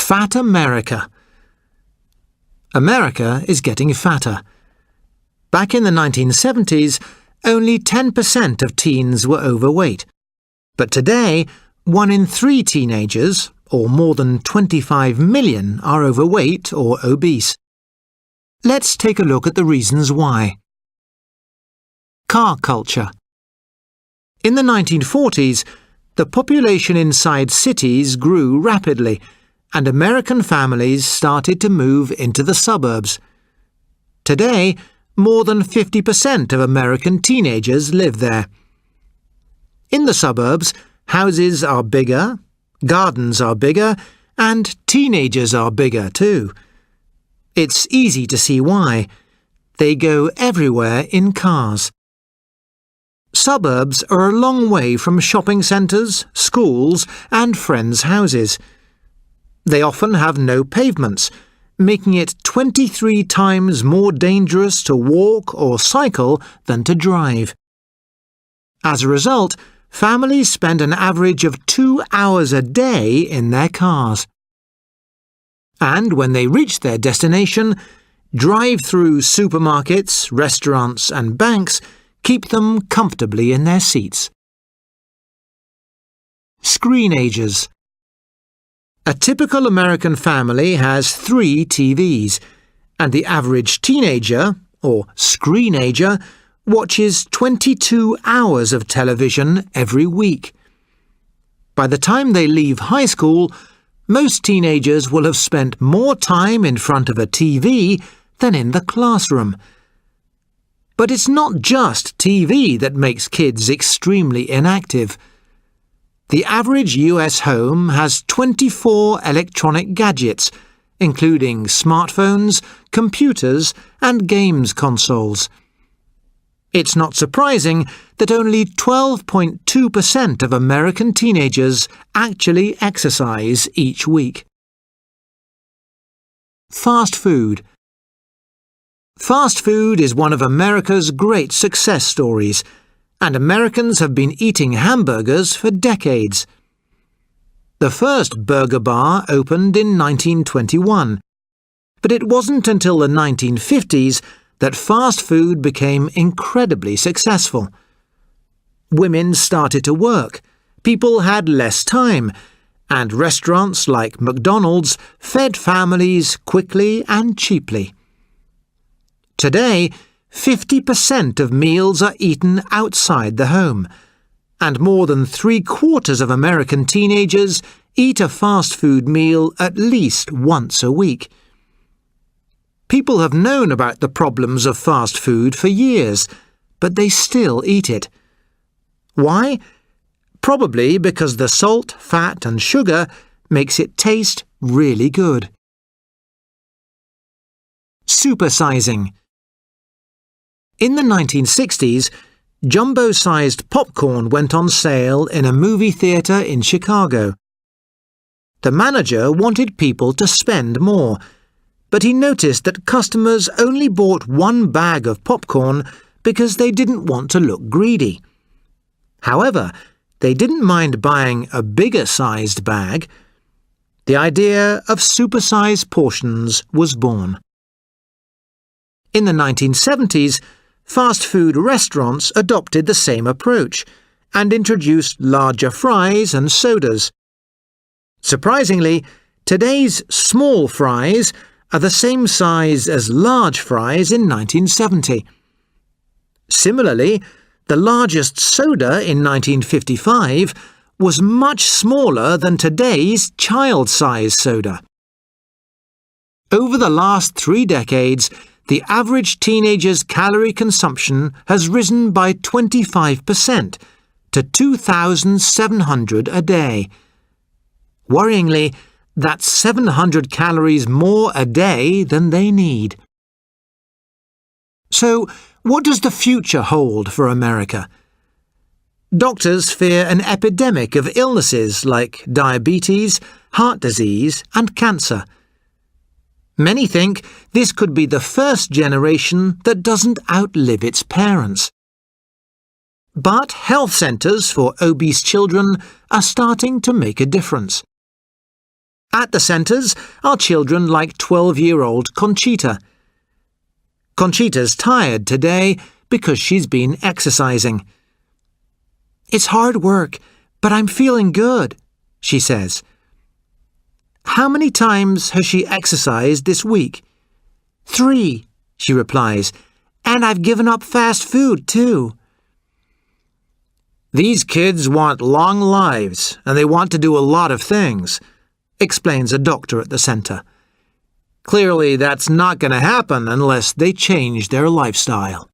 Fat America. America is getting fatter. Back in the 1970s, only 10% of teens were overweight. But today, 1 in 3 teenagers, or more than 25 million, are overweight or obese. Let's take a look at the reasons why. Car culture. In the 1940s, the population inside cities grew rapidly, and American families started to move into the suburbs. Today, more than 50% of American teenagers live there. In the suburbs, houses are bigger, gardens are bigger, and teenagers are bigger too. It's easy to see why. They go everywhere in cars. Suburbs are a long way from shopping centres, schools, and friends' houses. They often have no pavements, making it 23 times more dangerous to walk or cycle than to drive. As a result, families spend an average of 2 hours a day in their cars. And when they reach their destination, drive-through supermarkets, restaurants and banks keep them comfortably in their seats. Screenagers. A typical American family has 3 TVs, and the average teenager, or screenager, watches 22 hours of television every week. By the time they leave high school, most teenagers will have spent more time in front of a TV than in the classroom. But it's not just TV that makes kids extremely inactive. The average US home has 24 electronic gadgets, including smartphones, computers, and games consoles. It's not surprising that only 12.2% of American teenagers actually exercise each week. Fast food. Fast food is one of America's great success stories, and Americans have been eating hamburgers for decades. The first burger bar opened in 1921, but it wasn't until the 1950s that fast food became incredibly successful. Women started to work, people had less time, and restaurants like McDonald's fed families quickly and cheaply. Today, 50% of meals are eaten outside the home, and more than 3/4 of American teenagers eat a fast food meal at least once a week. People have known about the problems of fast food for years, but they still eat it. Why? Probably because the salt, fat and sugar makes it taste really good. Supersizing. In the 1960s, jumbo-sized popcorn went on sale in a movie theatre in Chicago. The manager wanted people to spend more, but he noticed that customers only bought 1 bag of popcorn because they didn't want to look greedy. However, they didn't mind buying a bigger-sized bag. The idea of supersized portions was born. In the 1970s, fast food restaurants adopted the same approach and introduced larger fries and sodas. Surprisingly, today's small fries are the same size as large fries in 1970. Similarly, the largest soda in 1955 was much smaller than today's child-size soda. Over the last 3 decades, the average teenager's calorie consumption has risen by 25% to 2,700 a day. Worryingly, that's 700 calories more a day than they need. So, what does the future hold for America? Doctors fear an epidemic of illnesses like diabetes, heart disease, and cancer. Many think this could be the first generation that doesn't outlive its parents. But health centres for obese children are starting to make a difference. At the centres are children like 12-year-old Conchita. Conchita's tired today because she's been exercising. "It's hard work, but I'm feeling good," she says. "How many times has she exercised this week?" "3," she replies, "and I've given up fast food too." "These kids want long lives and they want to do a lot of things," explains a doctor at the centre. "Clearly that's not going to happen unless they change their lifestyle."